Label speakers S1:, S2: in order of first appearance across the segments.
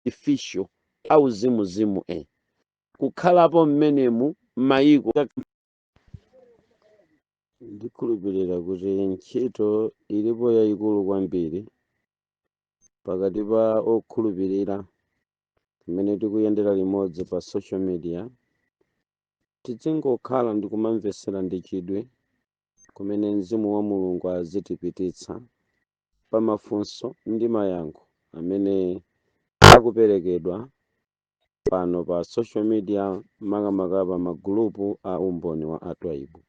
S1: artificial auzimuzimu kukhalapo mmenemu mayiko. Ndikhulupirira kuti ntchito ilipo yayikulu kwambiri pakati pa okhulupirira kumene tikuyendera limodzi pa social media. Tizingokhala ndi kumamvetsera ndi chidwi kumene mzimu wa mulungu azitipititsa pa mafunso ndi mayankho amene akuperekedwa pano pa social media, makamaka pa magulupu a umboni wa atwaibu.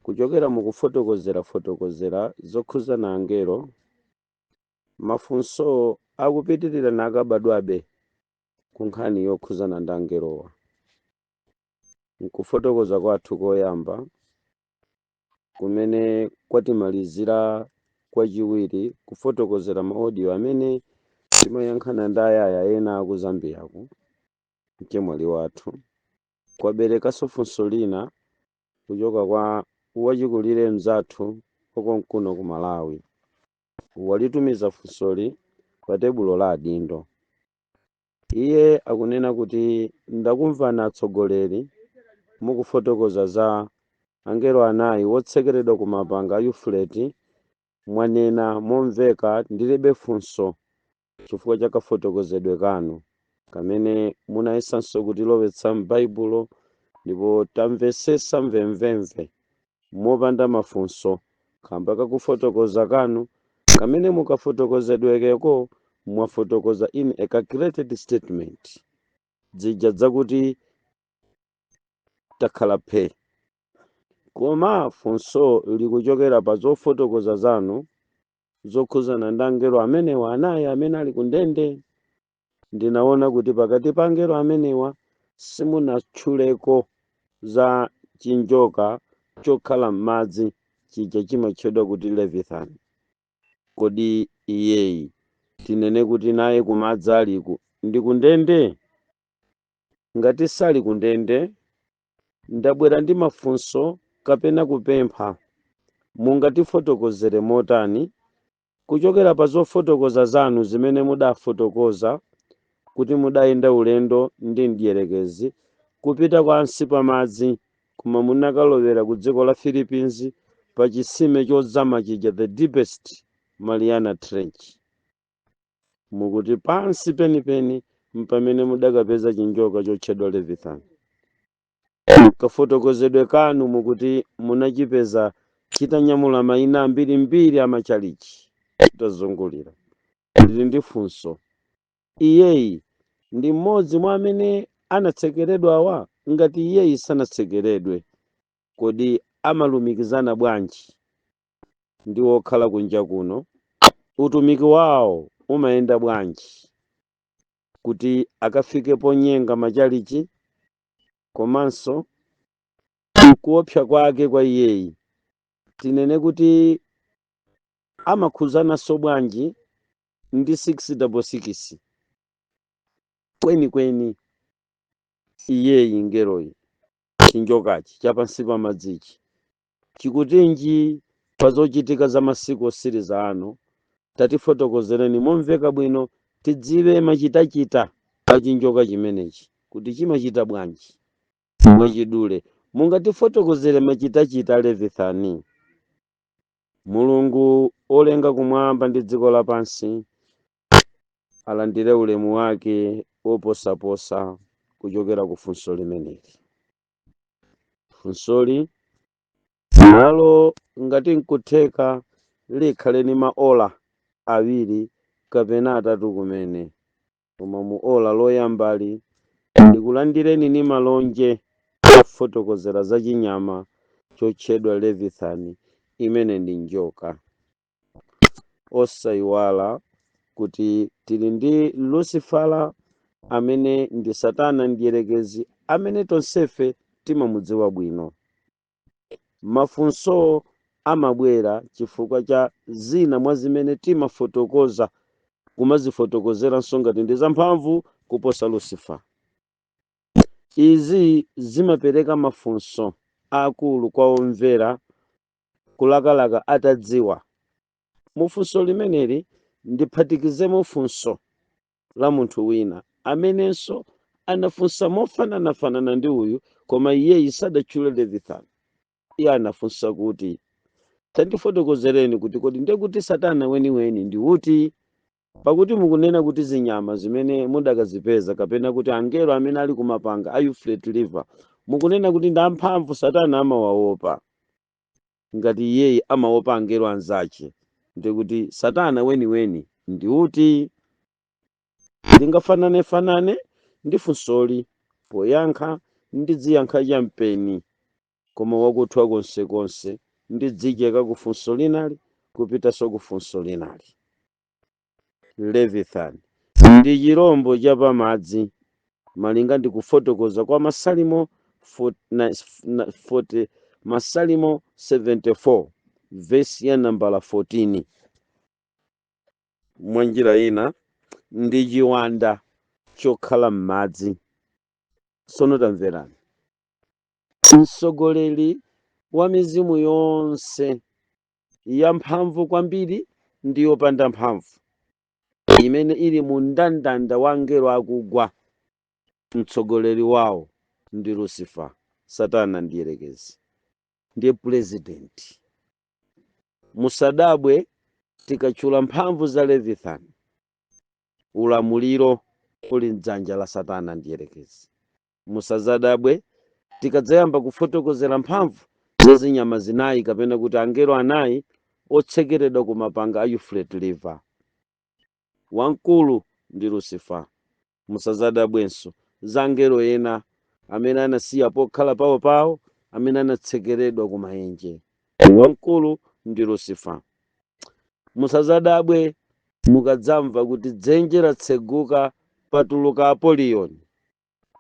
S1: Kuchokera mukufotokozera zokhuzana angelo, mafunso akupitirira nakabadwabe ku nkhani yokhuzana ndi angelowa. Nkufotokoza kwathu koyamba kumene kwatimalizira kwachiwiri kufotokozera maaudio amene timayankhana ndi ayaya ena aku Zambiyaku mchemwali wathu. Kwaberekanso funso lina kuchoka kwa wachikulire mzathu okonkuno ku Malawi. Walitumiza funsoli pa tebulo la adindo. Iye akunena kuti ndakumvani atsogoleri mukufotokoza za angelo anayi wotsekeredwa ku mapanga a Yufuleti. Mwanena momveka ndilibe funso chifukwa cha kafotokozedwe kanu kamene munayesanso kutilowetsa m'baibulo ndipo tamvesesa mvemvemve mopanda mafunso kamba kakufotokoza kanu kamene mukafotokozedwekeko mwafotokoza in a calculated statement zija zakuti takhala phe. Koma funso likuchokera pa zofotokoza zanu zokhuzana ndi angelo amenewa anayi amene ali ku ndende. Ndinaona kuti pakati pa angelo amenewa simunatchuleko za chinjoka chokhala m'madzi chija chimatchedwa kuti Leviathan. Kodi iyeyi tinene kuti naye kumadzi aliku ndi kundende? Ngati sali kundende, ndabwera ndi mafunso kapena kupempha mungatifotokozere motani kuchokera pa zofotokoza zanu zimene mudafotokoza kuti mudayenda ulendo ndi mdierekezi kupita pansi pa madzi koma munakalowera ku dziko la Philippines pa chisime chozama chija the deepest Mariana Trench. Mukuti pansi penipeni mpamene mudakapeza chinjoka chotchedwa Leviathan. Kafotokozedwe kanu mukuti munachipeza chitanyamula mayina ambirimbiri amachalichi chitazungulira. Ndili ndi funso, iyeyi ndi mmodzi mwa amene anatsekeredwa awa? Ngati iyeyi sanatsekeredwe, kodi amalumikizana bwanji ndi wokhala kunja kuno? Utumiki wawo umayenda bwanji kuti akafike ponyenga machalichi? Komanso kuopsa kwake kwa iyeyi tinene kuti amakhuzananso bwanji ndi 666 kwenikweni iyeyi ngeroyi chinjokachi chapansi pa madzichi chikutinji pa zochitika za masiku osiriza ano? Tatifotokozereni momveka bwino tidziwe machitachita pa chinjoka chimenechi kuti chimachita bwanji. Mwachidule mungatifotokozere machitachita Leviathani. Mulungu olenga kumwamba ndi dziko lapansi alandire ulemu wake woposaposa kuchokera ku funso limeneli. Funsoli nalo ngati nkutheka likhaleni maola awiri kapena atatu kumene, koma mu ola loyambali ndikulandireni ni malonje ofotokozera za chinyama chotchedwa Leviathan imene ndi njoka. Osayiwala kuti tili ndi Lucifala amene ndi Satana mdierekezi amene tonsefe timamudziwa bwino. Mafunso amabwera chifukwa cha zina mwa zimene timafotokoza kumazifotokozeranso ngati ndi zamphamvu kuposa Lucifer. Izi zimapereka mafunso akulu kwa omvera kulakalaka atadziwa. Mufunso limeneli ndiphatikizemo funso la munthu wina amenenso anafunsa mofananafanana ndi uyu, koma iyeyi sadatchule Leviathan. Iye anafunsa kuti tandifotokozereni kuti kodi ndekuti Satana weniweni ndi uti, pakuti mukunena kuti zinyama zimene mudakazipeza kapena kuti angelo amene ali kumapanga a Euphrates River mukunena kuti ndi amphamvu Satana amawaopa ngati iyeyi amaopa angelo anzace, ndikuti Satana weniweni ndi uti? Ndingafanane ndi funsoli, poyankha ndidziyankha champeni, koma wakuthwa konsekonse ndidzicheka ku funso linali kupitanso ku funso linali. Leviathan ndi chirombo cha pamadzi malinga ndi kufotokoza kwa Masalimo 74 vesi ya nambala 14. Mwa njira ina ndi chiwanda chokhala m'madzi. Tsono tamverani, mtsogoleri wa mizimu yonse yamphamvu kwambiri ndi yopanda mphamvu imene ili mu mndandanda wa angelo akugwa, mtsogoleri wawo ndi Lucifer. Satana ndi mdierekezi, ndiye purezidenti. Musadabwe tikatchula mphamvu za Leviathan, ulamuliro uli m'dzanja la Satana ndi mdierekezi. Musadzadabwe tikadzayamba kufotokozera mphamvu za zinyama zinayi kapena kuti angelo anayi otsekeredwa ku mapanga a Euphrates River. Wamkulu ndi Lucifer. Musadzadabwenso za angelo ena amene anasiya pokhala pawopawo amene anatsekeredwa ku maenje. Wamkulu ndi Lucifer. Musadzadabwe mukadzamva kuti dzenje latseguka patuluka Apoliyoni.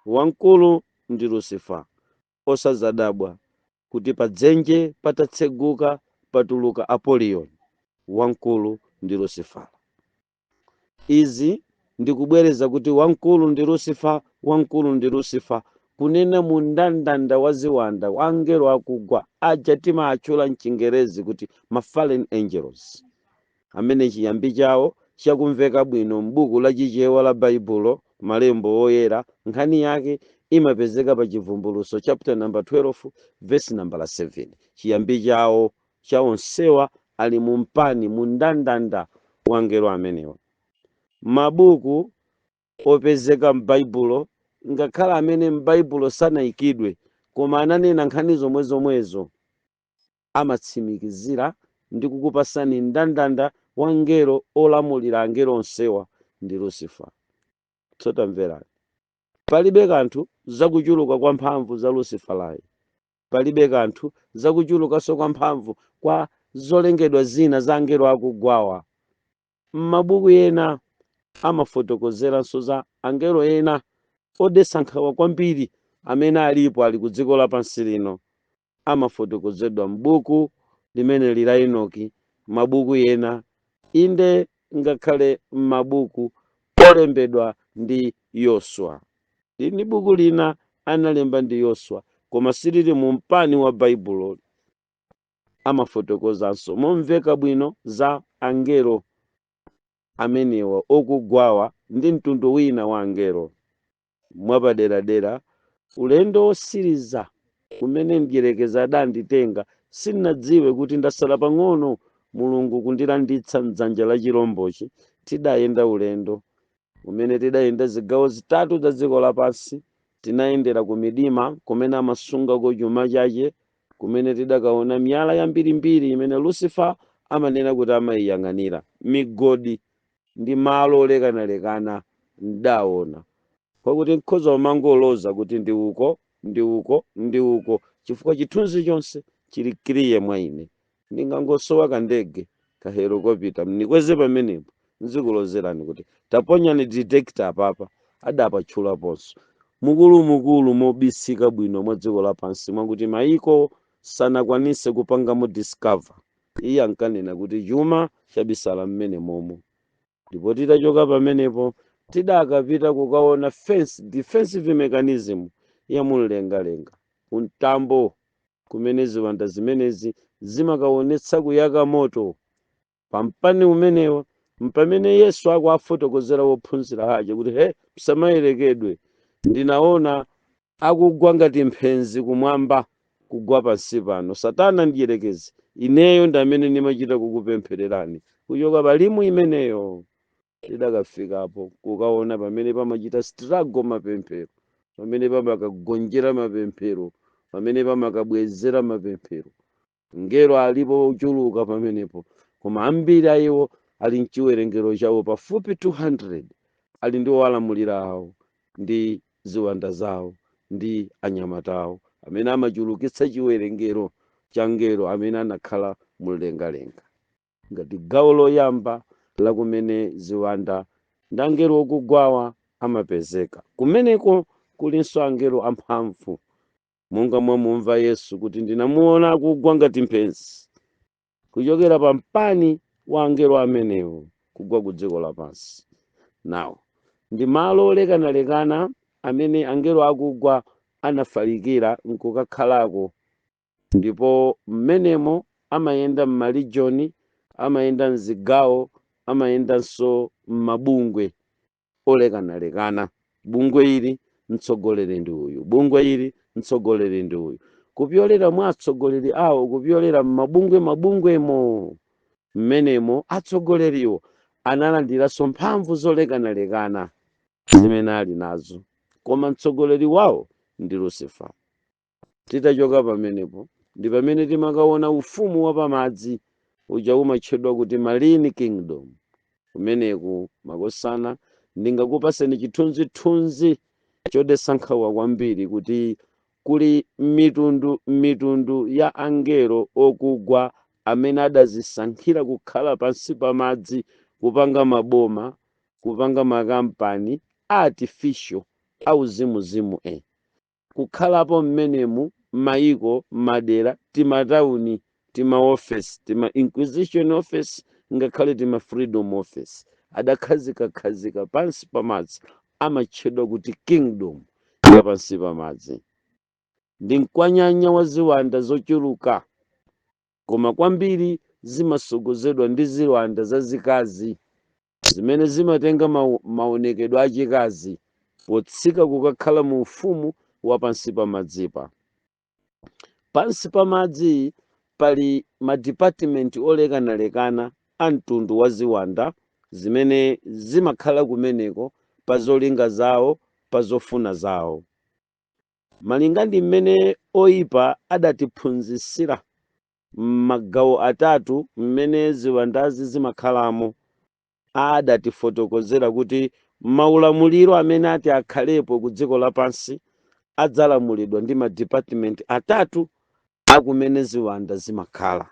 S1: Wamkulu ndi Lucifer. Osadzadabwa kuti pa dzenje patatseguka patuluka Apoliyoni. Wamkulu ndi Lucifer. Izi ndikubwereza kuti wamkulu ndi Lucifer, wamkulu ndi Lucifer kunena mu mndandanda wa ziwanda wa angelo akugwa aja timatchula mchingerezi kuti ma fallen angels, amene chiyambi chawo chakumveka bwino m'buku la chichewa la Baibulo, malembo oyera. Nkhani yake imapezeka pa Chivumbulutso chapter number 12 verse number 7. Chiyambi chawo cha onsewa ali mu mpani mu mndandanda wa angelo amenewa. Mabuku opezeka m'Baibulo, ngakhala amene m'Baibulo sanayikidwe koma ananena nkhani zomwezo, amatsimikizira ndi kukupasani mndandanda wa angelo olamulira angelo onsewa ndi Lucifer. Tamverani, palibe kanthu zakuchuluka kwa mphamvu za Lucifer layi, palibe kanthu zakuchulukanso kwa mphamvu kwa zolengedwa zina za angelo akugwawa. M'mabuku ena amafotokozeranso za angelo ena odesankhawa kwambiri amene alipo ali ku dziko lapansi lino. Amafotokozedwa m'buku limene lila Enoki, mabuku ena inde ngakhale m'mabuku olembedwa ndi Yoswa. Lini buku lina analemba ndi Yoswa koma silili mu mpani wa Baibulo. Amafotokozanso momveka bwino za angelo amenewa okugwawa ndi mtundu wina wa angelo. Mwapaderadera, ulendo osiriza kumene mdierekezi adanditenga sindinadziwe kuti ndasala pang'ono Mulungu kundilanditsa m'dzanja la chirombochi. Tidayenda ulendo umene tidayenda zigawo zitatu za dziko lapansi. Tinayendera ku midima kumene amasungako chuma chache, kumene tidakaona miyala yambirimbiri imene Lucifer amanena kuti amayiyang'anira, migodi ndi malo olekanalekana ndaona, pakuti nkhoza umangoloza kuti ndi uko chifukwa chithunzi chonse chili kiriye mwa ine. Ndingangosowa kandege kahelokopita mnikweze pamenepo nzikulozerani kuti taponyani detector apapa adapatchulaponso mukulu mobisika bwino mwa dziko lapansi mwakuti maiko sanakwanise kupangamo discover. Iye ankanena kuti chuma chabisala mmene momo. Ndipo titachoka pamenepo tidakapita kukaona defensive mechanism ya mumlengalenga untambo kumene ziwanda zimenezi zimakaonetsa kuyaka moto pampani umenewa mpamene Yesu akuwafotokozera wophunzira aja kuti he msamayerekedwe, ndinaona akugwa ngati mphenzi kumwamba kugwa pansi pano. Satana ndiyerekezi, ineyo ndamene ndimachita kukupemphererani. Kuchoka palimu imeneyo tidakafikapo kukaona pamene pamachita struggle mapemphero, pamene pamakagonjera mapemphero, pamene pamakabwezera mapemphero. Ngelo alipo ochuluka pamenepo, koma ambiri a iwo ali mchiwerengero chawo pafupi 200 ali ndi owalamulira awo ndi ziwanda zawo ndi anyamata awo amene amachulukitsa chiwerengero cha ngelo amene anakhala mumlengalenga. Ngati gawo loyamba la kumene ziwanda ndi angelo okugwawa amapezeka, kumeneko kulinso angelo amphamvu, monga mwamumva Yesu kuti ndinamuona akugwa ngati mphenzi kuchokera pa mpani wa angelo amenewo kugwa ku dziko lapansi. Nawo ndi malo olekanalekana amene angelo akugwa anafalikira nkukakhalako, ndipo mmenemo amayenda m'malijoni, amayenda mzigawo, amayendanso m'mabungwe olekanalekana. Bungwe ili mtsogoleri ndi uyu, bungwe ili mtsogoleri ndi uyu, kupyolera mwa atsogoleri awo, kupyolera mabungwemo mmenemo atsogoleriwo analandiranso mphamvu zolekanalekana zimene ali nazo, koma mtsogoleri wawo ndi Lucifer. Titachoka pamenepo ndi pamene timakaona ufumu wa pamadzi uja umatchedwa kuti Marine Kingdom. Kumeneku makosana ndingakupaseni chithunzithunzi chodetsa nkhawa kwambiri kuti kuli mitundu ya angelo okugwa amene adazisankhira kukhala pansi pamadzi, kupanga maboma, kupanga makampani artificial auzimuzimu kukhalapo mmenemu maiko, madera, timatawuni, timaofesi, tima inquisition office, ngakhale tima freedom office, adakhazika pansi pamadzi, amatchedwa kuti kingdom ya pansi pamadzi. Ndi mkwanyanya wa ziwanda zochuluka, koma kwambiri zimasogozedwa ndi ziwanda zazikazi zimene zimatenga maonekedwe achikazi potsika kukakhala mu ufumu wa pansi pamadzipa. Pansi pamadzi pali madipatimenti olekanalekana a mtundu wa ziwanda zimene zimakhala kumeneko pa zolinga zawo, pa zofuna zawo. Malinga ndi mmene oyipa adatiphunzitsira magawo atatu mmene ziwandazi zimakhalamo, adatifotokozera kuti maulamuliro amene ati akhalepo ku dziko lapansi adzalamulidwa ndi madipatimenti atatu akumene ziwanda zimakhala.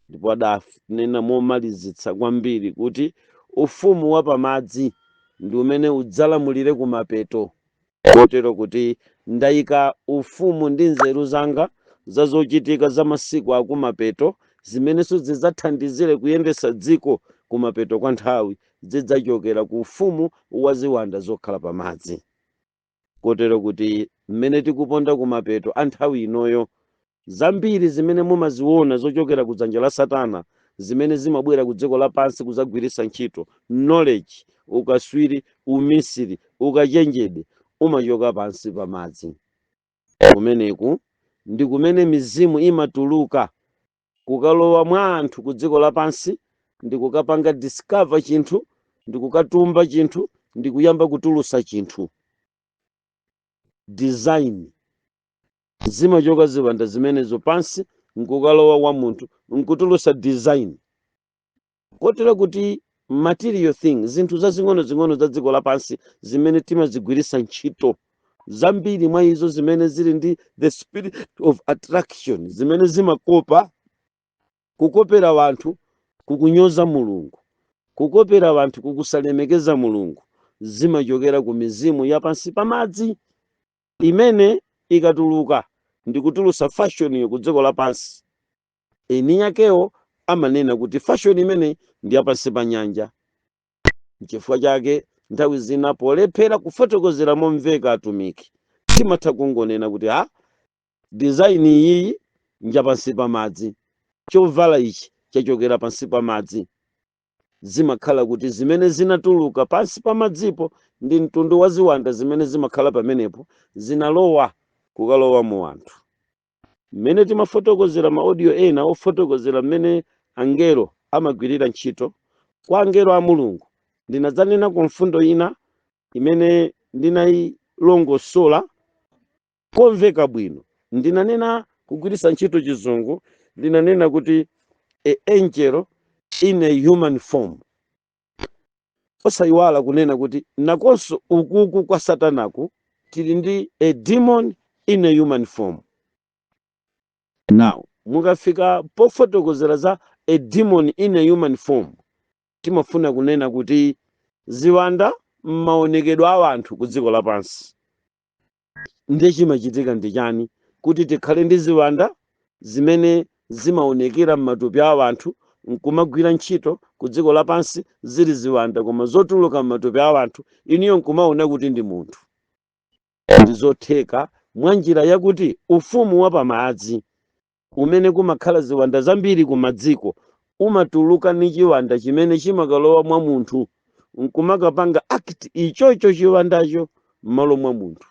S1: Ndipo adanena momalizitsa kwambiri kuti ufumu wa pamadzi ndi umene udzalamulire kumapeto, kotero kuti ndayika ufumu ndi nzeru zanga za zochitika za masiku akumapeto zimenenso zidzathandizire kuyendetsa dziko kumapeto kwa nthawi, zidzachokera ku ufumu wa ziwanda zokhala pamadzi. Kotero kuti mmene tikuponda kumapeto a nthawi inoyo, zambiri zimene mumaziona zochokera ku dzanja la Satana zimene zimabwera ku dziko lapansi kuzagwiritsa ntchito knowledge, ukaswiri, umisiri, ukachenjede, umachoka pansi pamadzi. Kumeneku ndi kumene mizimu imatuluka kukalowa mwa anthu ku dziko lapansi, ndi kukapanga discover chinthu, ndi kukatumba chinthu, ndi kuyamba kutulusa chinthu. Design zimachoka ziwanda zimenezo pansi, nkukalowa wa munthu, nkutulusa design. Kotero kuti material things, zinthu zazing'ono za dziko lapansi zimene timazigwiritsa ntchito, zambiri mwa izo zimene zili ndi the spirit of attraction, zimene zimakopa, kukopera wanthu kukunyoza Mulungu, kukopera wanthu kukusalemekeza Mulungu, zimachokera ku mizimu ya pansi pamadzi imene ikatuluka ndi kutulusa fashion yo ku dziko lapansi. Eni yakewo amanena kuti fashion imene ndi ya pansi pa nyanja. N'chifukwa chake nthawi zina polephera kufotokozera momveka atumiki, timatha kungonena kuti design iyi ndi ya pansi pamadzi, chovala ichi chachokera pansi pamadzi. zimakhala kuti zimene zinatuluka pansi pa madzipo ndi mtundu wa ziwanda zimene zimakhala pamenepo zinalowa kukalowa mu anthu. Mmene timafotokozera ma audio ena ofotokozera mmene angelo amagwirira ntchito kwa angelo a Mulungu, ndinadzanena ku mfundo ina imene ndinayilongosola komveka bwino. Ndinanena kugwiritsa ntchito chizungu, ndinanena kuti a angel in a human form. Osayiwala kunena kuti nakonso ukuku kwa satanaku tili ndi a demon in a human form. Now mukafika pofotokozera za a demon in a human form, timafuna kunena kuti ziwanda m'maonekedwe a anthu ku dziko lapansi. Ndiye chimachitika ndi chani? Kuti tikhale ndi ziwanda zimene zimaonekera m'matupi a anthu nkumagwira ntchito ku dziko lapansi zili ziwanda, koma zotuluka m'matupi a anthu iniyo nkumaona kuti ndi munthu. Ndi zotheka mwa njira yakuti ufumu wa pamadzi umene kumakhala ziwanda zambiri ku madziko umatuluka ni chiwanda chimene chimakalowa mwa munthu nkumakapanga act ichocho chiwandacho m'malo mwa munthu.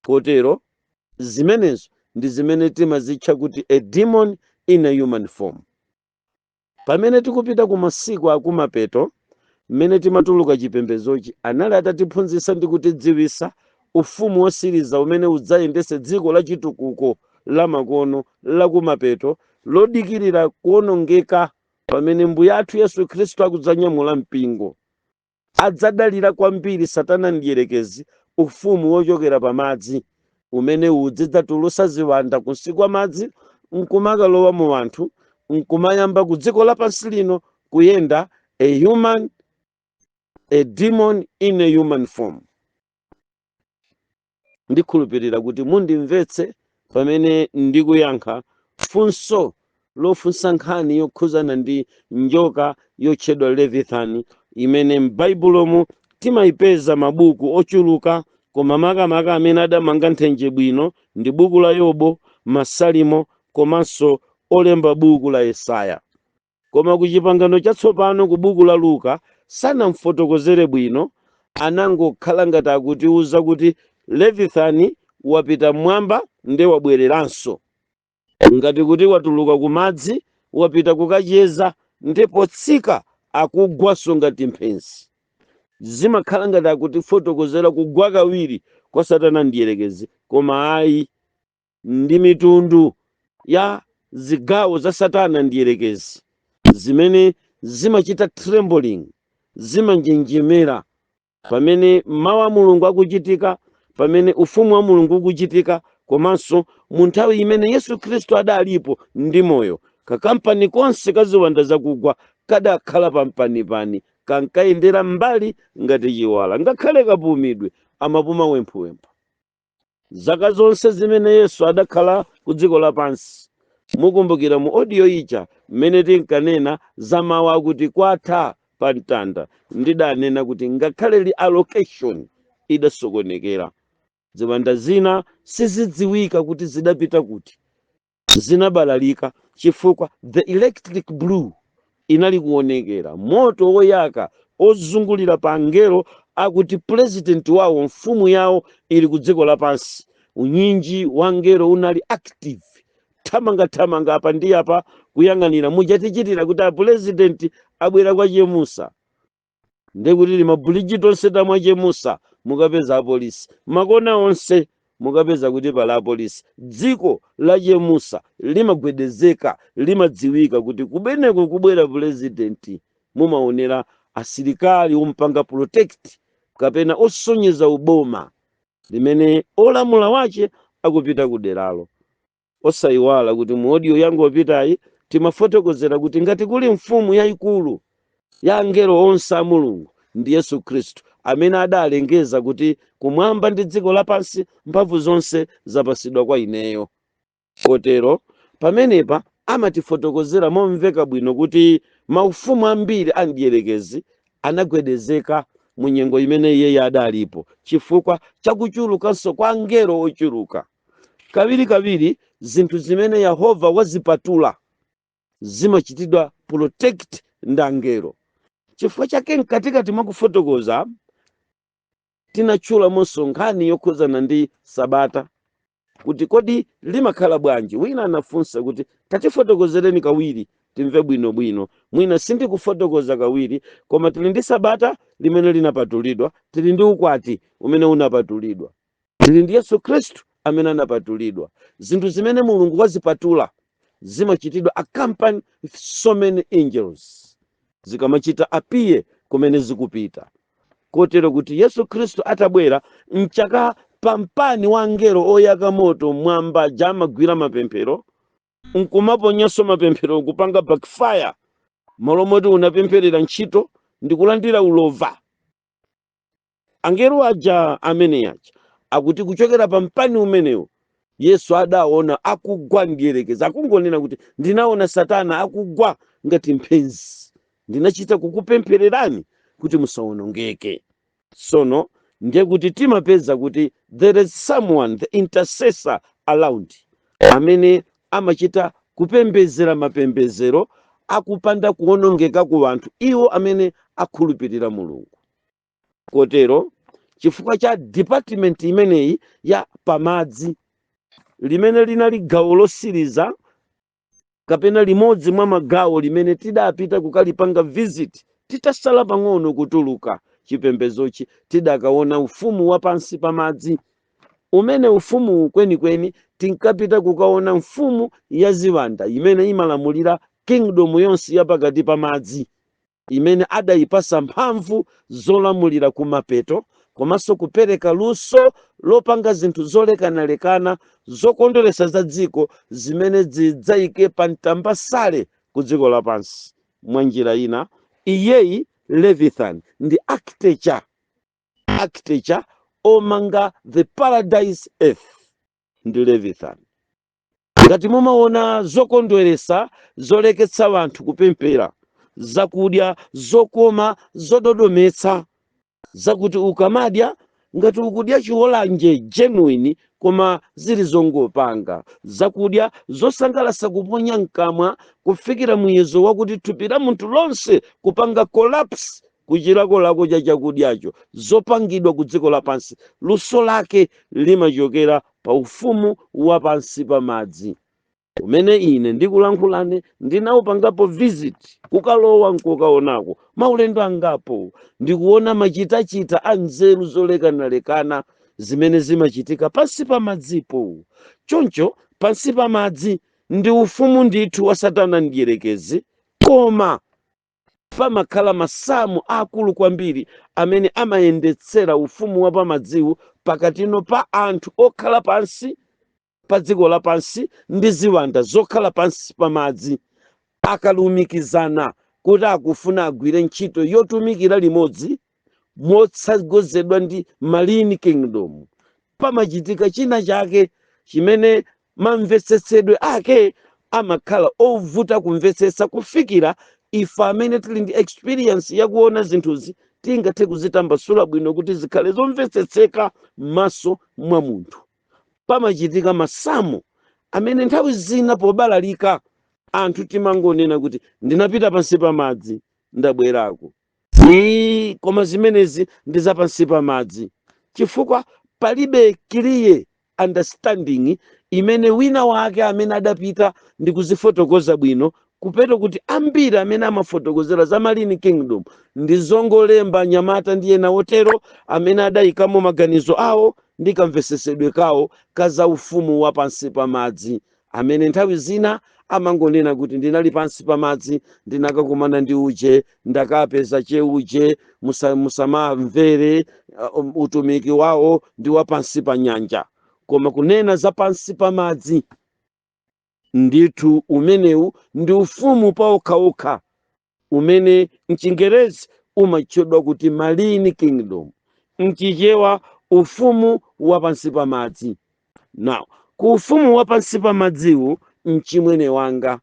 S1: Kotero zimenezo ndi zimene timazitcha kuti a demon in a human form. Pamene tikupita ku masiku akumapeto, mmene timatuluka chipembezochi, anali atatiphunzitsa ndi kutidziwitsa ufumu wosiriza umene udzayendetse dziko la chitukuko la makono la kumapeto lodikirira kuonongeka pamene Mbuye athu Yesu Khristu akudzanyamula mpingo. Adzadalira kwambiri Satana ndiyerekezi ufumu wochokera pamadzi umene udzidzatulutsa ziwanda kunsi kwa madzi nkumakalowa mu anthu nkumayamba ku dziko lapansi lino kuyenda a demon in a human form. Ndikhulupirira kuti mundimvetse pamene ndikuyankha funso lofunsa nkhani yokhuzana ndi njoka yotchedwa Levithani imene m'Baibulomu timayipeza mabuku ochuluka, koma makamaka amene adamanga nthenje bwino ndi buku la Yobo, Masalimo komanso olemba buku la Yesaya. Koma ku chipangano chatsopano ku buku la Luka sanamfotokozere bwino, anangokhala ngati akutiuza kuti Levithani wapita mmwamba nde wabwereranso, ngati kuti watuluka ku madzi wapita kukacheza ndipo tsika akugwaso ngati mphenzi. Zimakhala ngati akutifotokozera kugwa kawiri kwa Satana ndiyerekezi, koma ayi, ndi mitundu ya zigawo za Satana ndiyerekezi zimene zimachita trembling, zimanjenjemera pamene mawu a Mulungu akuchitika, pamene ufumu wa Mulungu ukuchitika, komanso mu nthawi imene Yesu Khristu adalipo ndi moyo. Kakampani konse kaziwanda zakugwa kadakhala pampanipani kankayendera mbali ngati chiwala, ngakhale kapumidwe amapuma wemphuwemphu. Zaka zonse zimene Yesu adakhala ku dziko lapansi, mukumbukira mu audio ija mmene tinkanena za mawu akuti kwatha pa mtanda, ndidanena kuti ngakhale li allocation idasokonekera. Ziwanda zina sizidziwika kuti zidapita kuti, zinabalalika chifukwa the electric blue inali kuonekera, moto woyaka ozungulira pa angelo akuti president wawo, mfumu yawo ili ku dziko lapansi. Unyinji wa angelo unali active, thamanga apa ndi apa kuyang'anira mujatichitira kuti a president abwera kwa Chemusa. Ndekuti limabuliji tonse tamwa Chemusa mukapeza apolisi, makona onse mukapeza kuti pala apolisi. Dziko la Chemusa limagwedezeka, limadziwika kuti kubeneko kubwera president mumaonera asilikali ompanga protect kapena osonyeza uboma limene olamula wache akupita kuderalo. Osayiwala kuti mu audio yangu opitayi timafotokozera kuti ngati kuli mfumu yayikulu ya angelo onse a Mulungu ndi Yesu Khristu, amene adalengeza kuti kumwamba ndi dziko lapansi mphamvu zonse zapasidwa kwa ineyo. Kotero pamenepa amatifotokozera momveka bwino kuti maufumu ambiri andiyerekezi anagwedezeka mu nyengo imene iye adalipo chifukwa chakuchulukanso kwa angelo ochuluka. Kawirikawiri zinthu zimene Yehova wazipatula zimachitidwa protect ndi angelo. chifukwa chake mkatikati mwa kufotokoza tinatchula monso nkhani yokhuzana ndi sabata kuti kodi limakhala bwanji. Wina anafunsa kuti tatifotokozereni kawiri timve bwinobwino. Mwina sindikufotokoza kawiri, koma tili ndi sabata limene linapatulidwa, tili ndi ukwati umene unapatulidwa, tili ndi Yesu Khristu amene anapatulidwa. Zinthu zimene Mulungu wazipatula zimachitidwa accompanied with so many angels, zikamachita apiye kumene zikupita. Kotero kuti Yesu Khristu atabwera mchaka pampani wa angelo oyaka moto mwamba jamagwira mapemphero, nkumaponyanso mapemphero kupanga backfire, malo moti unapempherera ntchito ndi kulandira ulova. Angelo aja amene aja akuti kuchokera pampani umenewo Yesu adaona akugwa ndiyerekeza, akungonena kuti ndinaona Satana akugwa ngati mphenzi, ndinachita kukupemphererani kuti musawonongeke. Sono ndiye kuti timapeza kuti there is someone, the intercessor around, amene amachita kupembezera mapembezero akupanda kuwonongeka ku anthu iwo amene akhulupirira Mulungu. Kotero chifukwa cha department imeneyi ya pamadzi limene linali gawo losiriza kapena limodzi mwa magawo limene tidapita kukalipanga visit, titasala pang'ono kutuluka chipembezochi tidakaona ufumu wa pansi pamadzi, umene ufumu kwenikweni tinkapita kukaona mfumu ya ziwanda imene imalamulira kingdom yonse ya pakati pamadzi, imene adayipasa mphamvu zolamulira kumapeto komanso kupereka luso lopanga zinthu zolekanalekana zokondweresa za dziko zimene zidzayike pa mtambasale ku dziko lapansi. Mwa njira ina iyeyi Leviathan ndi architecture omanga the paradise earth ndi Leviathan. Ngati mumaona zokondweresa zoleketsa wanthu kupemphera, zakudya zokoma zododometsa, zakuti ukamadya ngati ukudya chiwolanje genuine koma zili zongopanga, zakudya zosangalasa kuponya mkamwa kufikira muyezo wakuti thupi la munthu lonse kupanga collapse kuchilakolako cha chakudyacho, zopangidwa ku dziko lapansi. Luso lake limachokera pa ufumu wa pansi pamadzi umene ine ndikulankhulane ndinawupangapo visit, kukalowa nkukaonako maulendo angapo, ndikuona machitachita a nzeru zolekanalekana zimene zimachitika pansi pamadzipo. Choncho pansi pamadzi ndi ufumu ndithu wa Satana ndiyerekezi, koma pamakhala masamu akulu kwambiri amene amayendetsera ufumu wa pamadziwu pakatino pa anthu okhala pansi pa dziko lapansi ndi ziwanda zokhala pansi pamadzi, akalumikizana kuti akufuna agwire ntchito yotumikira limodzi motsogozedwa ndi marine kingdom. Pamachitika china chake chimene mamvetsetsedwe ake amakhala ovuta kumvetsetsa kufikira ife amene tili ndi experience yakuona zinthuzi tingathe kuzitambasula bwino kuti zikhale zomvetsetseka m'maso mwa munthu. Pamachitika masamu amene nthawi zina pobalalika anthu timangonena kuti ndinapita pansi pamadzi ndabwerako, koma zimenezi ndi za pansi pamadzi, chifukwa palibe clear understanding imene wina wake amene adapita ndi kuzifotokoza bwino, kupeto kuti ambiri amene amafotokozera za marine kingdom ndi zongolemba Nyamata ndi ena otero amene adayikamo maganizo awo ndi kamvesesedwe kawo kaza ufumu wa pansi pamadzi, amene nthawi zina amangonena kuti ndinali pansi pamadzi ndinakakumana ndi uje, ndakapeza cheuje, musamamvere utumiki wawo ndi wa pansi pa nyanja. Koma kunena za pansi pamadzi ndithu umenewu ndi ufumu paokhaokha umene mchingerezi umatchedwa kuti marine kingdom, mchichewa ufumu wa pansi pamadzi. Now ku ufumu wa pansi pamadziwu mchimwene wanga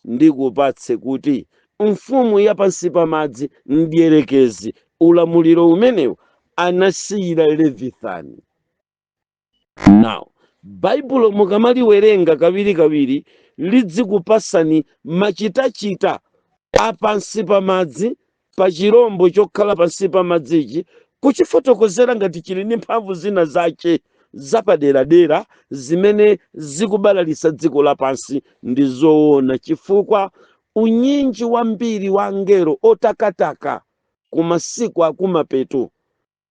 S1: ndikupatse kuti mfumu ya pansi pamadzi ndiyerekezi ulamuliro umenewu anasiyira Leviathan. Now Baibulo mukamaliwerenga kawiri lidzikupasani machitachita a pansi pamadzi pa chirombo chokhala pansi pa madzichi kuchifotokozera ngati chili ndi mphamvu zina zache zapaderadera zimene zikubalalisa dziko lapansi ndi zoona, chifukwa unyinji wambiri wa angelo otakataka ku masiku akumapeto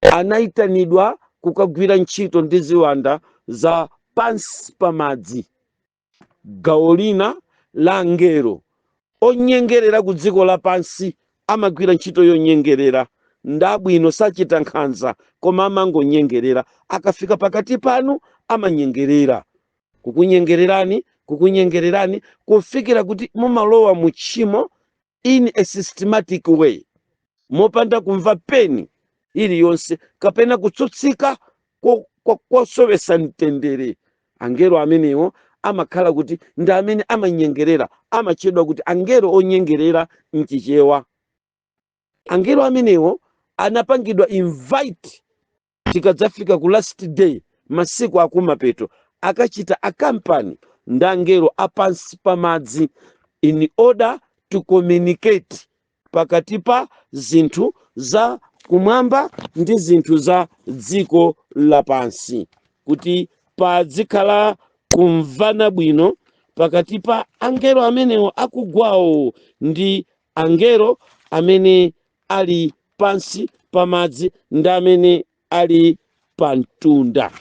S1: anayitanidwa kukagwira ntchito ndi ziwanda za pansi pa madzi. Gawo lina la angelo onyengerera ku dziko lapansi amagwira ntchito yonyengerera, ndabwino sachita nkhanza koma amangonyengerera, akafika pakati panu amanyengerera, kukunyengererani kufikira kuti mumalowa mu tchimo in a systematic way, mopanda kumva peni iliyonse kapena kutsutsika kosowesa mtendere. Angelo amenewo amakhala kuti ndi amene amanyengerera, amachedwa kuti angelo onyengerera mchichewa. Angelo amenewo anapangidwa invite tikadzafika ku last day, masiku akumapeto, akachita akampani ndi angelo apansi pa madzi in order to communicate pakati pa zinthu za kumwamba ndi zinthu za dziko lapansi, kuti padzikhala kumvana bwino pakati pa angelo amenewo akugwawo ndi angelo amene ali pansi pa madzi ndi amene ali pa mtunda.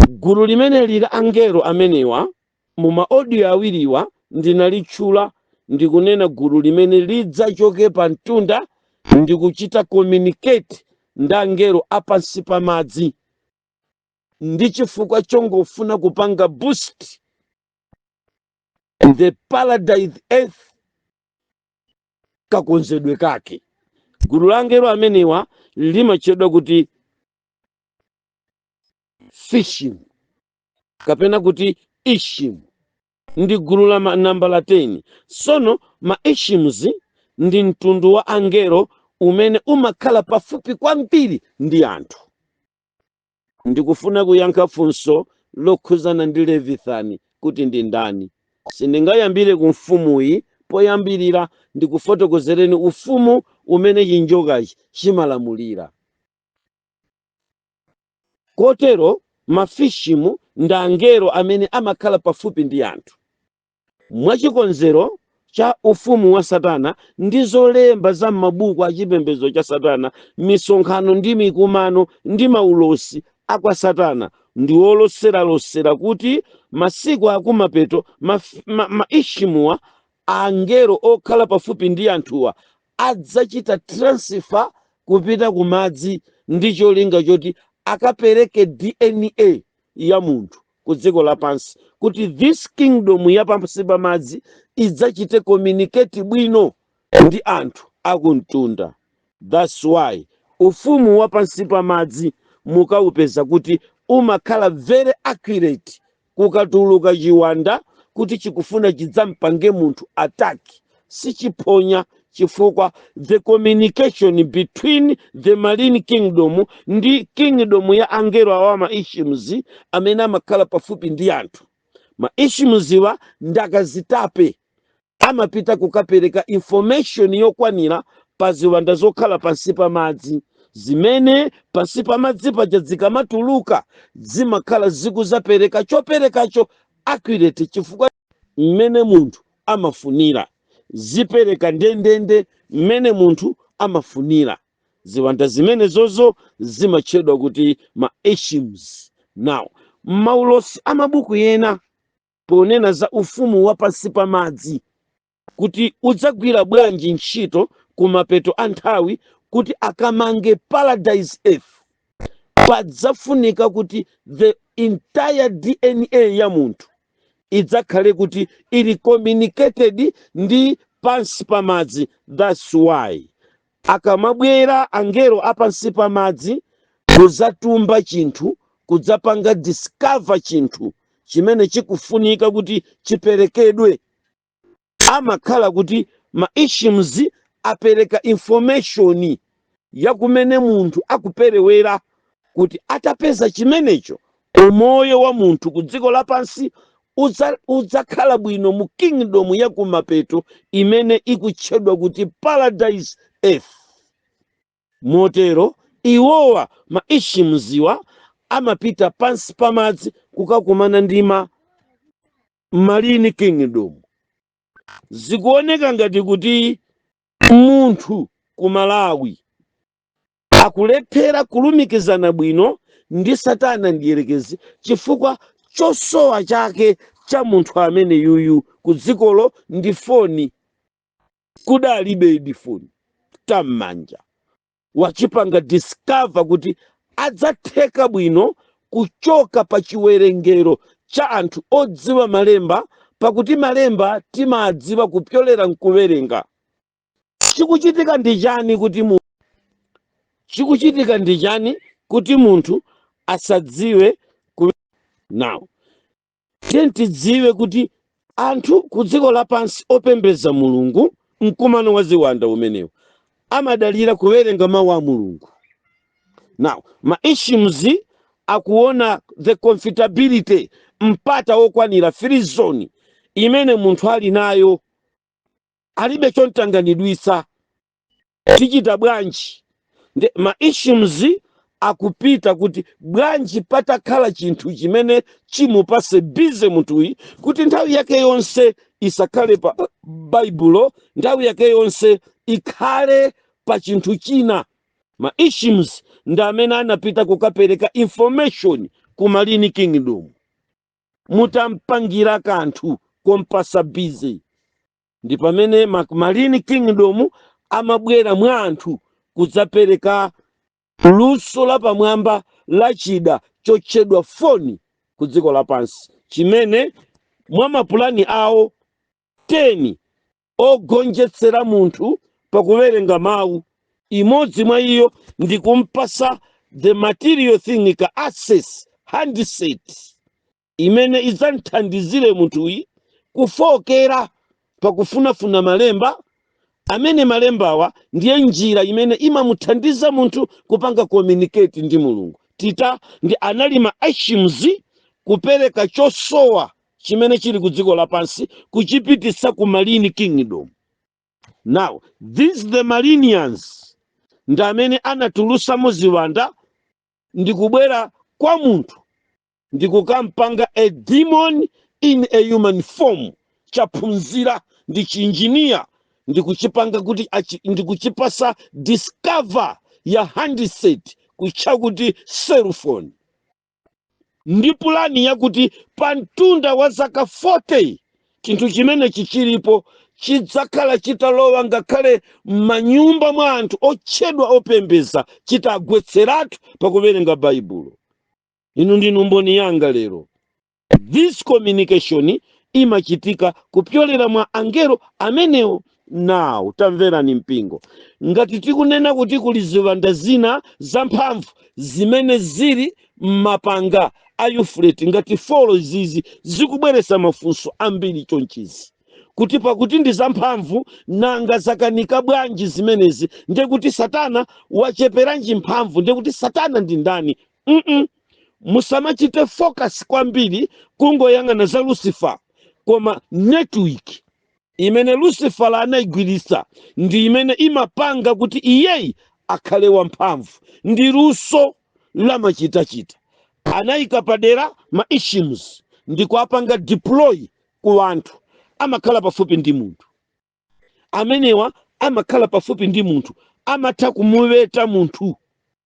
S1: Gulu limeneli la angelo amenewa mu maaudio awiriwa ndinalitchula ndikunena gulu limene lidzachoke pa mtunda ndi kuchita communicate ndi angelo apansi pa madzi, ndi chifukwa chongofuna kupanga boost the paradise earth kakonzedwe kake. Gulu la angelo amenewa limachedwa kuti fishim kapena kuti ishim, ndi gulu la namba la 10. Sono ma ishims ndi mtundu wa angelo umene umakhala pafupi kwambiri ndi anthu. Ndikufuna kuyankha funso lokhuzana ndi Levithani kuti ndi ndani. Sindingayambire ku mfumuyi, poyambirira ndikufotokozereni ufumu umene chinjokachi chimalamulira. Kotero mafishimu ndi angelo amene amakhala pafupi ndi anthu. Mwachikonzero cha ufumu wa Satana ndi zolemba za m'mabuku achipembedzo cha Satana, misonkhano ndi mikumano ndi maulosi akwa Satana ndi oloseralosera kuti masiku akumapeto maishimuwa angelo okhala pafupi ndi anthuwa adzachita transfer kupita ku madzi ndi cholinga choti akapereke DNA ya munthu ku dziko lapansi, kuti this kingdom ya pansi pa madzi idzachite communicate bwino ndi anthu akumtunda. That's why ufumu wa pansi pa madzi mukaupeza kuti umakhala very accurate kukatuluka chiwanda kuti chikufuna chidzampange munthu attack, sichiphonya, chifukwa the communication between the marine kingdom ndi kingdom ya angelo awa maishims amene amakhala pafupi ndi anthu. Maishims ndakazitape amapita kukapereka information yokwanira pa ziwanda zokhala pansi pa madzi, zimene pansi pa madzi paja zikamatuluka zimakhala zikuzapereka choperekacho accurate, chifukwa mmene munthu amafunira, zipereka ndendende mmene munthu amafunira. Ziwanda zimene zozo zimatchedwa kuti maishims. Now maulosi amabuku yena ponena za ufumu wa pansi pa madzi kuti udzagwira bwanji ntchito kumapeto a nthawi, kuti akamange paradise earth padzafunika kuti the entire DNA ya munthu idzakhale kuti ili communicated ndi pansi pa madzi. That's why akamabwera angelo apansi pa madzi kudzatumba chinthu, kudzapanga discover chinthu chimene chikufunika kuti chiperekedwe, amakhala kuti maishims apereka information ya kumene munthu akuperewera, kuti atapeza chimenecho umoyo wa munthu ku dziko lapansi udzakhala bwino mu kingdom ya kumapeto imene ikutchedwa kuti paradise earth. Motero iwowa maishimziwa amapita pansi pamadzi kukakumana ndi marine kingdom. Zikuoneka ngati kuti munthu ku Malawi akulephera kulumikizana bwino ndi Satana Mdierekezi chifukwa chosowa chake cha munthu amene yuyu ku dzikolo ndi foni. Kudalibe ndi foni tam'manja. Wachipanga discover kuti adzatheka bwino kuchoka pa chiwerengero cha anthu odziwa malemba, pakuti malemba timadziwa kupyolera nkuwerenga. Chikuchitika ndi chani kuti munthu asadziwe now. Tidziwe kuti anthu ku dziko lapansi opembeza Mulungu mkumano wa ziwanda umenewu amadalira kuwerenga mawu a Mulungu. Now maishimzi akuona the comfortability, mpata wokwanira free zone imene munthu ali nayo, alibe chontanganidwisa. Tichita bwanji? Maishimzi akupita kuti bwanji patakhala chinthu chimene chimupase bize munthuyi kuti nthawi yake yonse isakhale pa baibulo, nthawi yake yonse ikhale pa chinthu china. Maishimzi ndi amene anapita kukapereka information ku marine kingdom. Mutampangira kanthu kompasa bize, ndi pamene marine kingdom amabwera mwa anthu kudzapereka luso la pamwamba la chida chotchedwa foni ku dziko lapansi, chimene mwa mapulani awo 10 ogonjetsera munthu pakuwerenga mawu. Imodzi mwa iyo ndi kumpasa the material thing ka access handset imene idzamthandizire munthuyi kufokera pakufunafuna malemba, amene malembawa ndiye njira imene imamuthandiza munthu kupanga communicate ndi Mulungu. Tita ndi anali maishimzi kupereka chosowa chimene chili ku dziko lapansi kuchipitisa ku marine kingdom. Now these the Marinians ndi amene anatulusamo ziwanda ndi kubwera kwa munthu ndi kukampanga a demon in a human form, chaphunzira ndi chinjiniya ndi kuchipanga kuti ndi kuchipasa discover ya handset kutcha kuti cell phone. Ndi pulani yakuti pa mtunda wa zaka 40 chinthu chimene chichilipo chidzakhala chitalowa ngakhale m'manyumba mwa anthu otchedwa opembeza, chitagwetseratu pakuwerenga baibulo. Inu ndinu mboni yanga lero. This communication imachitika kupyolera mwa angelo amenewo. Now tamverani mpingo, ngati tikunena kuti kuli ziwanda zina zamphamvu zimene zili m'mapanga a Euphrates, ngati folo zizi zikubweresa mafunso ambiri chonchizi, kuti pakuti ndi zamphamvu nanga zakanika bwanji zimenezi? Ndiye kuti Satana wacheperanji mphamvu? Ndiye kuti Satana ndi ndani? Musamachite focus kwambiri kungoyang'ana za Lucifer, koma network imene Lucifer anayigwirisa ndi imene imapanga kuti iyeyi akhale wamphamvu. Ndi luso la machitachita anayika padera maishimzi ndi kuapanga deploy ku anthu. Amakhala pafupi ndi munthu amenewa, amakhala pafupi ndi munthu, amatha kumuweta munthu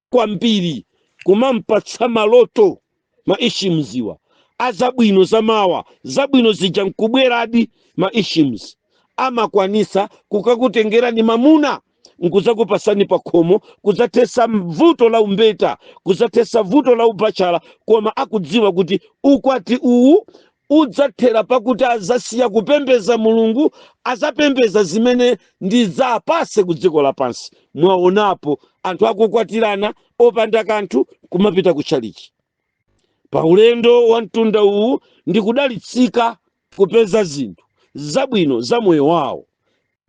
S1: kwambiri, kumampatsa maloto maishimziwa azabwino zamawa, zabwino zija nkubweradi. Maishimzi amakwanisa kukakutengerani mamuna nkuzakupasani pa khomo, kuzathesa vuto la umbeta, kuzathesa vuto la ubachala, koma akudziwa kuti ukwati uwu udzathera pakuti azasiya kupembeza Mulungu, azapembeza zimene ndi zapase ku dziko lapansi. Mwaonapo anthu akukwatirana opanda kanthu kumapita kutchalichi. Pa ulendo wa mtunda uwu ndi kudalitsika kupeza zinthu zabwino za moyo wawo.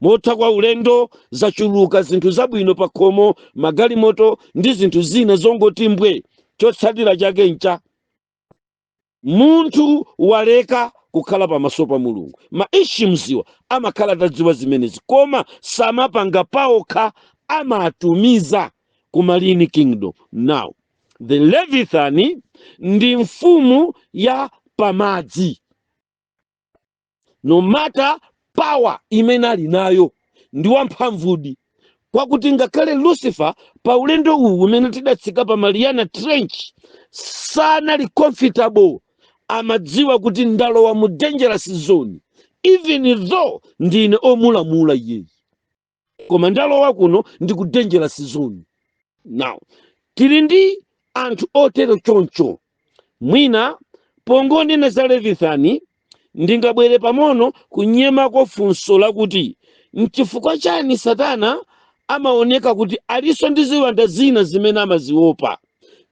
S1: Motha kwa ulendo zachuluka zinthu zabwino pa khomo, magalimoto ndi zinthu zina zongoti mbwe. Chotsatira chake ncha munthu waleka kukhala pamaso pa mulungu. Maishimziwa amakhala tadziwa zimenezi koma samapanga paokha, amatumiza ku Marine Kingdom. Now the Leviathan ndi mfumu ya pamadzi. No matter power imene ali nayo ndi wamphamvudi, kwakuti ngakhale Lucifer pa ulendo uwu umene tidatsika pa Mariana Trench sanali comfortable, amadziwa kuti ndalowa mu dangerous zone, even though ndine omulamula iyeyi, koma ndalowa kuno ndi ku dangerous zone. Now tili ndi anthu otero choncho. Mwina pongonena za Leviathan ndingabwere pamono kunyemako funso lakuti nchifukwa chani Satana amaoneka kuti aliso ndi ziwanda zina zimene amaziopa.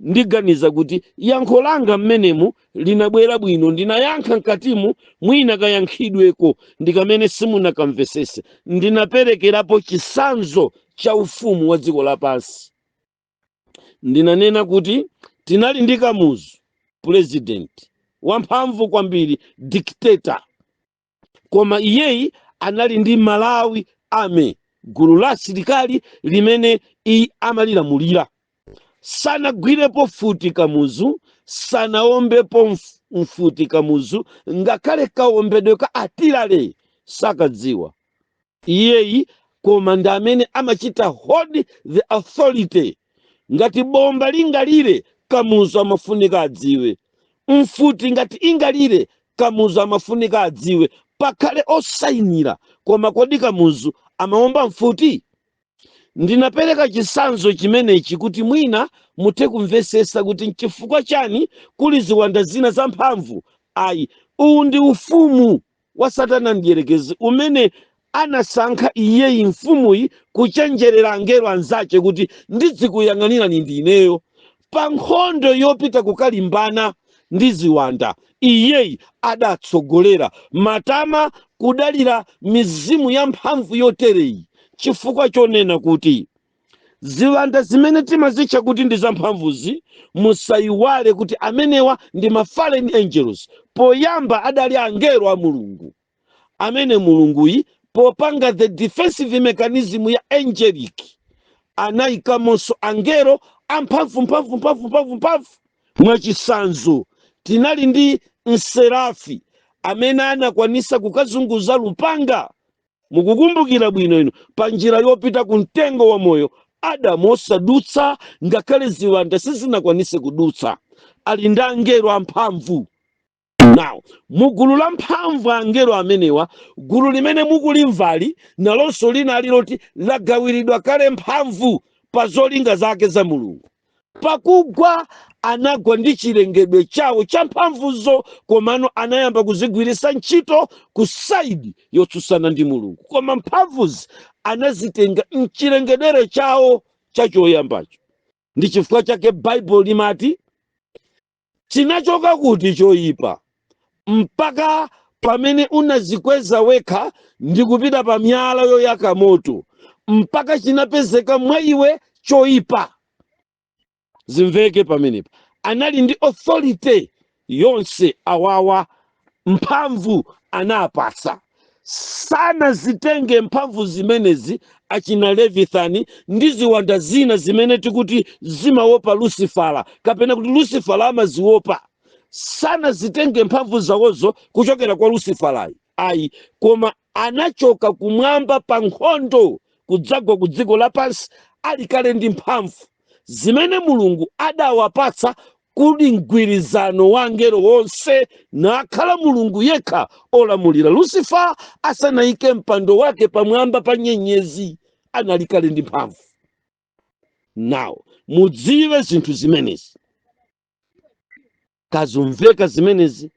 S1: Ndiganiza kuti yankho langa mmenemu linabwera bwino, ndinayankha mkatimu, mwina kayankhidweko ndikamene simunakamvesese. Ndinaperekerapo chisanzo cha ufumu wa dziko lapansi. Ndinanena kuti tinali ndi Kamuzu, president wamphamvu kwambiri, dictator, koma iyeyi anali ndi Malawi Army, gulu la asilikali limene amalilamulira. Sanagwirepo futi Kamuzu, sanaombepo mfuti Kamuzu, ngakhale kaombedwe ka atilale sakadziwa iyeyi, koma ndi amene amachita hold the authority. Ngati bomba lingalire, Kamuzu amafunika adziwe. Mfuti ngati ingalire, Kamuzu amafunika adziwe. Pakhale osayinira, koma kodi Kamuzu amaomba mfuti? Ndinapereka chisanzo chimenechi kuti mwina muthe kumvesesa kuti nchifukwa chani kuli ziwanda zina za mphamvu. Ayi, uwu ndi ufumu wa Satana mdierekezi umene anasankha iyeyi mfumuyi kuchenjerera angelo anzace kuti ndizikuyang'anira ndineyo. Pa nkhondo yopita kukalimbana ndi ziwanda, iyeyi adatsogolera. Matama kudalira mizimu ya mphamvu yotereyi, chifukwa chonena kuti ziwanda zimene timazitcha kuti ndi za mphamvuzi, musayiwale kuti amenewa ndi ma fallen angels. Poyamba adali angelo a Mulungu, amene Mulunguyi popanga the defensive mechanism ya angelic anayikamonso angelo amphamvu. Mwachisanzo tinali ndi mserafi amene anakwanisa kukazunguza lupanga. Mukukumbukira bwino ino, pa njira yopita ku mtengo wa moyo Adamu osadutsa, ngakhale ziwanda sizinakwanise kudutsa. Ali ndi angelo amphamvu. Now mugulu la mphamvu angelo amenewa, gulu limene mukulimvali nalonso linali loti lagawiridwa kale mphamvu pa zolinga zake za Mulungu. Pakugwa anagwa ndi chilengedwe chawo cha mphamvuzo, komano anayamba kuzigwirisa ntchito ku saidi yotsutsana ndi Mulungu. Koma mphamvuzi anazitenga mchilengedere chawo chachoyambacho. Ndi chifukwa chake Bible limati chinachoka kuti choyipa mpaka pamene unazikweza wekha ndi kupita pa miyala yoyaka moto, mpaka chinapezeka mwa iwe choyipa. Zimveke pamenepa anali ndi authority yonse awawa, mphamvu anapasa. Sana zitenge mphamvu zimenezi achina Leviathan ndi ziwanda zina zimene tikuti zimaopa Lucifera, kapena kuti Lucifera amaziopa. Sana zitenge mphamvu zawozo kuchokera kwa Lucifera. Ayi, koma anachoka kumwamba pa nkhondo kudzagwa ku dziko lapansi ali kale ndi mphamvu zimene Mulungu adawapatsa kuli mgwirizano wa angelo wonse, nakhala Mulungu yekha olamulira. Lucifer asanayike mpando wake pamwamba pa nyenyezi anali kale ndi mphamvu. Now mudziwe zinthu zimenezi, kazumveka zimenezi.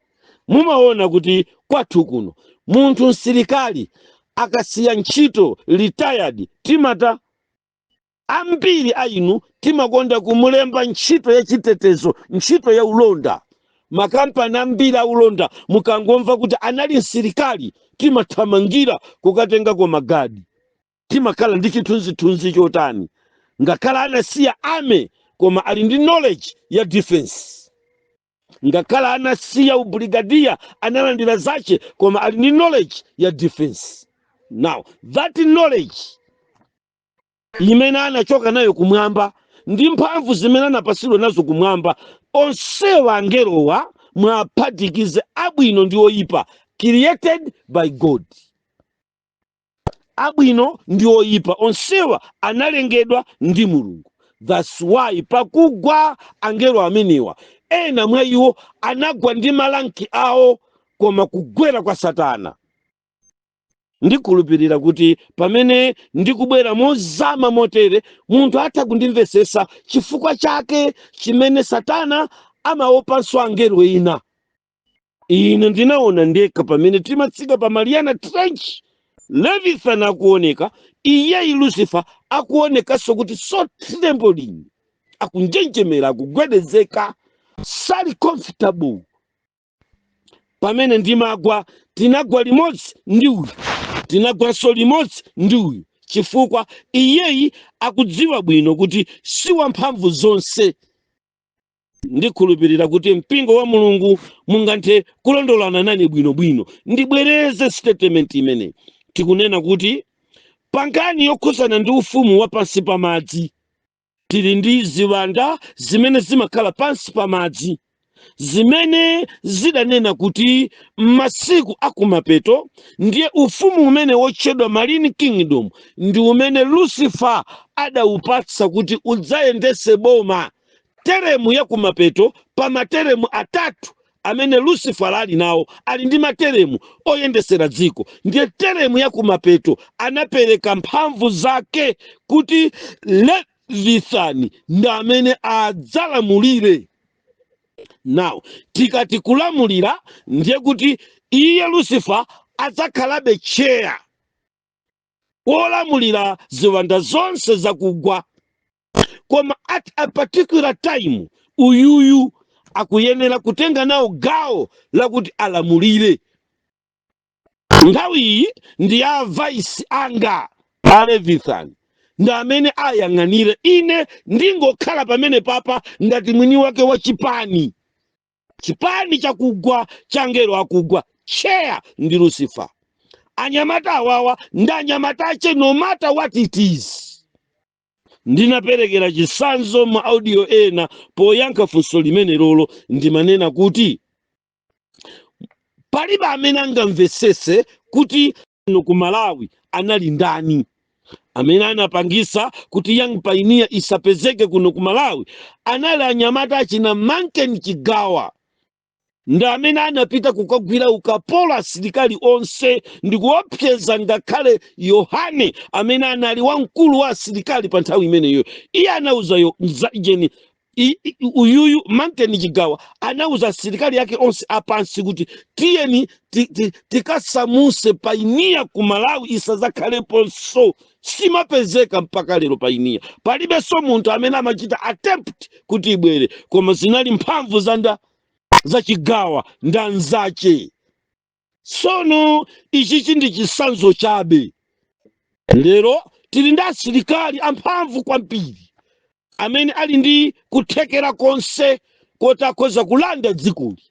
S1: Mumaona kuti kwathu kuno munthu msilikali akasiya ntchito retired, timata ambiri ainu timakonda kumulemba ntchito ya chitetezo, ntchito ya ulonda. Makampani ambiri aulonda mukangomva kuti anali msilikali, timathamangira kukatenga kwa magadi. Timakhala ndi chithunzithunzi chotani, ngakhala anasiya ame koma ali ndi knowledge ya defense. ngakhala anasiya ubrigadier analandira zace koma ali ndi knowledge ya defense. Now that knowledge imene anachoka nayo kumwamba ndi mphamvu zimene anapasidwa nazo kumwamba, onsewa angelowa mwaphatikize abwino ndi oyipa, created by God. Abwino ndi oyipa onsewa analengedwa ndi Mulungu. That's why pakugwa angelo amenewa, ena mwa iwo anagwa ndi malanki awo koma kugwera kwa Satana. Ndikhulupirira kuti pamene ndikubwera mozama motere munthu atha kundimvesesa chifukwa chake chimene Satana amaopanso angelo ina. Ine ndinaona ndekha pamene timatsika pa Mariana Trench, Leviathan akuoneka, iyeyi Lucifer akuonekanso kuti so trembling, akunjenjemera, akugwedezeka, sali comfortable. Pamene ndimagwa tinagwa limodzi ndi uyu, tinagwanso limodzi ndi uyu, chifukwa iyeyi akudziwa bwino kuti si wamphamvu zonse. Ndikhulupirira kuti mpingo wa Mulungu mungathe kulondolana nane bwinobwino. Ndibwereze statement imene tikunena kuti pangani yokhuzana ndi ufumu wa pansi pa madzi, tili ndi ziwanda zimene zimakhala pansi pa madzi, zimene zidanena kuti masiku akumapeto ndiye ufumu umene wotchedwa Marine Kingdom ndi umene Lucifer adawupatsa kuti udzayendese boma. Teremu ya kumapeto pa materemu atatu amene Lucifer ali nawo, ali ndi materemu oyendesera dziko. Ndiye teremu ya kumapeto anapereka mphamvu zake kuti Leviathan ndi amene adzalamulire. Now tikati kulamulira ndiye kuti iye Lucifer adzakhalabe chair wolamulira ziwanda zonse zakugwa, koma at a particular time uyuyu akuyenera kutenga nawo gawo lakuti alamulire. Nthawi iyi ndi ya vice anga a Leviathan ndi amene ayang'anire. Ine ndingokhala pamene papa ngati mwini wake wa chipani, chipani chakugwa changelo akugwa, chair ndi Lucifer. Anyamata awawa ndi anyamata ache no matter what it is. Ndinaperekera chisanzo ma audio ena poyankha funso limene lolo, ndimanena kuti palibe amene angamvesese kuti no ku Malawi anali ndani amene anapangisa kuti Young Pioneer isapezeke kuno ku Malawi. Anali anyamata achina Manken Chigawa, ndi amene anapita kukagwira ukapolo asilikali onse ndi kuopseza ngakhale Yohane amene anali wamkulu wa asilikali pa nthawi imeneyo. Iye anauza jeni uyuyu Manken Chigawa anauza asilikali yake onse apansi kuti tiyeni tikasamuse Pioneer ku Malawi isazakhaleponso. Simapezeka mpaka lero Pioneer. Palibenso munthu amene amachita attempt kuti ibwere, koma zinali mphamvu za Chigawa ndanzache. Sono ichichi ndi chisanzo chabe. Lero tili ndi asilikali amphamvu kwambiri amene ali ndi kuthekera konse kotakhoza kulanda dzikoli,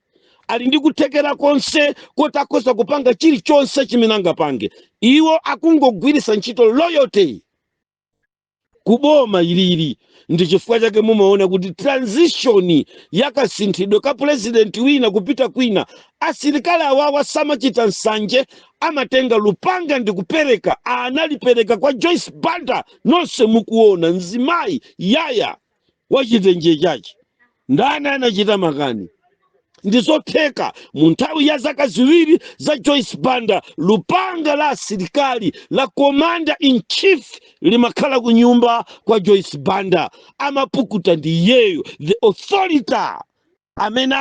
S1: ali ndi kuthekera konse kotakhoza kupanga chilichonse chimene angapange. Iwo akungogwirisa ntchito loyalty kuboma ilili. Ndi chifukwa chake mumaona kuti transition yakasinthidwe ka president wina kupita kwina, asilikali awawa samachita nsanje, amatenga lupanga ndi kupereka. Analipereka kwa Joyce Banda, nonse mukuona mzimayi yaya wachitenje chache. Ndani anachita makani? Ndizotheka mu nthawi ya zaka ziwiri za Joyce Banda, lupanga la asilikali la commander in chief limakhala ku nyumba kwa Joyce Banda. Amapukuta ndi yeyo, the authority amene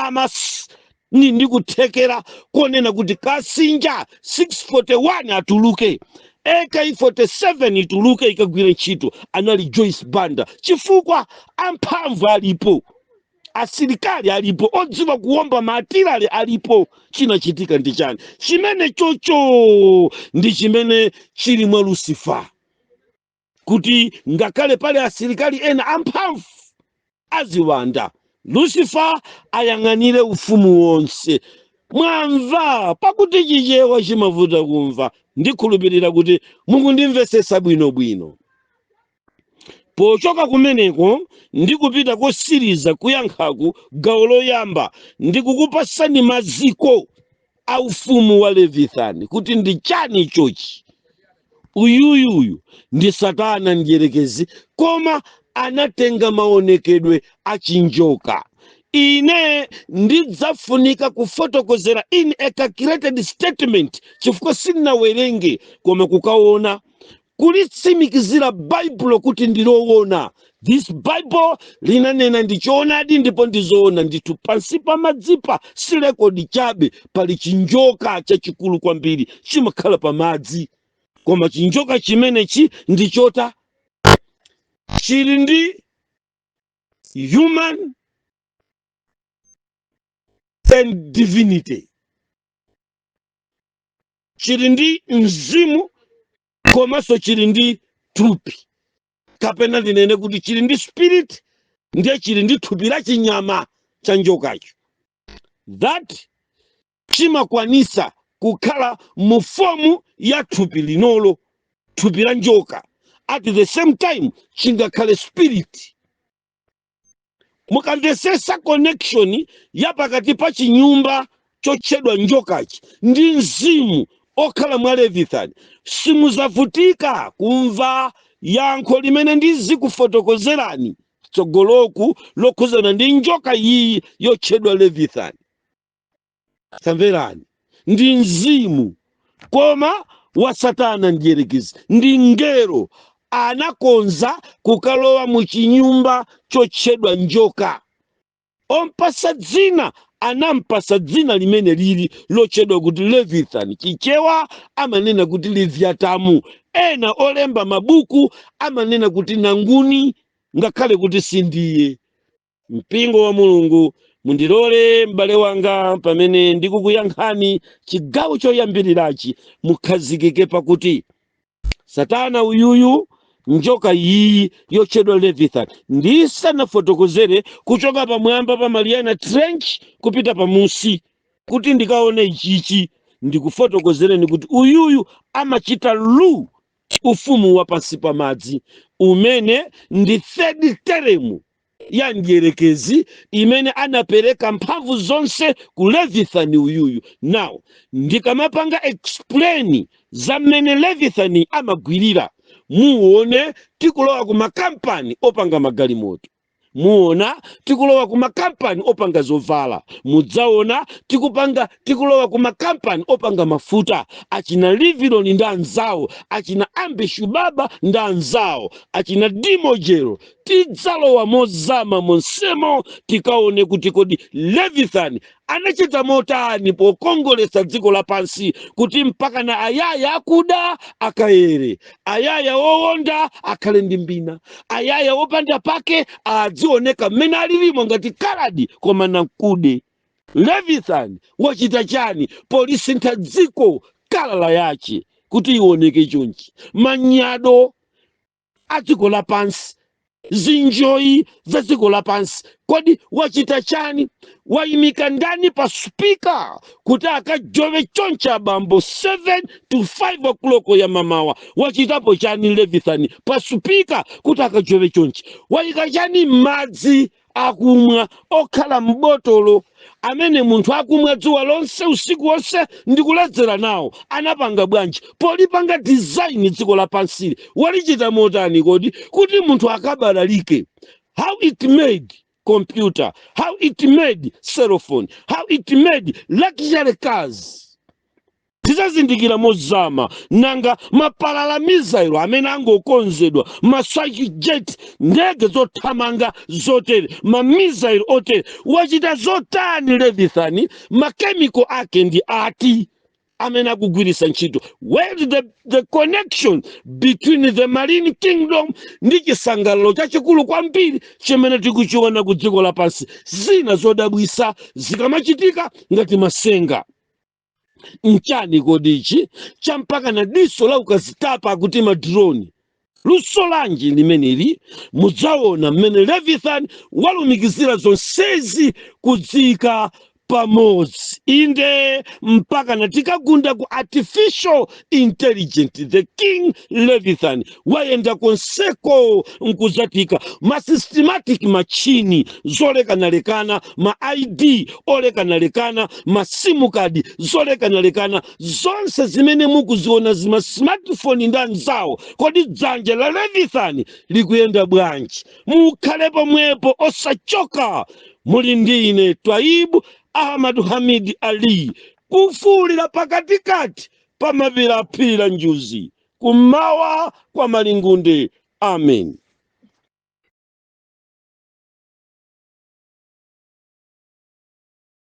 S1: ndi kuthekera konena kuti Kasinja 641 atuluke, AK47 ituluke ikagwire ntchito. Anali Joyce Banda chifukwa amphamvu alipo, asilikali alipo, odziwa kuwomba matirali alipo. Chinachitika ndi chani? Chimene chocho ndi chimene chili mwa Lucifer, kuti ngakhale pale asilikali ena amphamvu aziwanda Lucifer ayang'anire ufumu wonse. Mwamva pakuti chichewa chimavuta kumva. Ndikhulupirira kuti mukundimvetsetsa bwinobwino. Pochoka kumeneko ndikupita kosiriza kuyankhaku gawo loyamba ndikukupasani maziko a ufumu wa Levithani kuti ndi chani chochi. Uyuyuyu ndi Satana mdierekezi, koma anatenga maonekedwe achinjoka. Ine ndidzafunika kufotokozera in a calculated statement chifukwa sinawerenge koma kukaona kulitsimikizira Baibulo kuti ndiloona. This Bible linanena ndichoonadi ndipo ndizoona ndithu. Pansi pa madzipa si rekodi chabe, pali chinjoka chachikulu kwambiri chimakhala pa madzi, koma chinjoka chimenechi ndichota chili ndi human and divinity, chili ndi mzimu komanso chili ndi thupi, kapena ndinene kuti chili ndi spirit ndiye chili ndi thupi la chinyama cha njokacho. That chimakwanisa kukhala mu fomu ya thupi linolo, thupi la njoka. At the same time chingakhale spirit. Mukamvesesa connection ya pakati pa chinyumba chotchedwa njokachi ndi mzimu okhala mwa Levithani, simuzavutika kumva yankho limene ndizikufotokozerani tsogoloku lokhuzana ndi njoka iyi yotchedwa Levithani. Tamverani, ndi mzimu koma wa Satana mdierekezi, ndi ngelo anakonza kukalowa mu chinyumba chotchedwa njoka. Ompasa dzina anampasa dzina limene lili lotchedwa kuti Levithani. Chichewa amanena kuti Leviatamu, ena olemba mabuku amanena kuti nanguni, ngakhale kuti sindiye. Mpingo wa Mulungu mundilole m'bale wanga pamene ndikukuyankhani chigawo choyambirirachi mukhazikike pakuti Satana uyuyu njoka iyi yotchedwa Levithani ndisanafotokozere kuchoka pamwamba pa Mariana Trench kupita pamusi kuti ndikaone ichichi, ndikufotokozereni kuti uyuyu amachita ufumu wa pansi pa madzi umene ndi third term ya mdierekezi imene anapereka mphamvu zonse ku Levithani uyuyu. Now ndikamapanga explain za mmene Levithani amagwirira, muone tikulowa ku makampani opanga magalimoto, muona tikulowa ku makampani opanga zovala, mudzaona tikulowa ku makampani opanga mafuta, achina Livilon ndi anzawo, achina Ambishu Baba ndi anzawo, achina Dimojero. Tidzalowa mozama monsemo tikaone kuti kodi Levithani anachita motani pokongolesa dziko lapansi kuti mpaka na ayaya akuda akayere, ayaya owonda akhale ndi mbina, ayaya opanda pake adzioneka mmene alilimo ngati kaladi koma nankude. Levithani wachita chani polisintha dziko kalala yache kuti ioneke chonchi. Manyado a dziko lapansi, zinjoyi za dziko lapansi, kodi wachita chani? Wayimika ndani pa speaker kuti akajove choncha bambo 7 to 5 o'clock ya mamawa? Wachitapo chani Levithani pa speaker kuti akajove chonchi? Wayika chani madzi akumwa okhala mbotolo amene munthu akumwa dzuwa lonse usiku wonse ndikuledzera nawo? Anapanga bwanji polipanga design dziko lapansili? Walichita motani kodi kuti munthu akabalalike? How it made computer, how it made cell phone, how it made luxury cars. Tizazindikira mozama nanga mapalala misailo amene angokonzedwa, maswaki jet, ndege zothamanga zotere, mamisailo otere. Wachita zotani Levithani? Makemiko ake ndi ati amene akugwirisa ntchito. Where is the connection between the marine kingdom ndi chisangalalo chachikulu kwambiri chimene tikuchiona ku dziko lapansi? Zina zodabwisa zikamachitika ngati masenga. Nchani kodichi champaka na diso la ukazitapa akuti madroni luso lanji limeneli mudzaona mmene Leviathan walumikizira zonsezi kudzika pamodzi. Inde mpaka natikagunda ku artificial intelligent, the king Leviathan wayenda konseko nkuzatika ma systematic machini zolekanalekana, ma ID olekanalekana, ma simu card zolekanalekana, zonse zimene mukuziona zima smartphone ndi anzawo. Kodi dzanja la Leviathan likuyenda bwanji? Mukhale pomwepo osachoka. Muli ndi ine Twaibu Ahmad Hamid Ali, kufuulira pakatikati pa mapira njuzi, kummawa kwa Malingunde. Amen.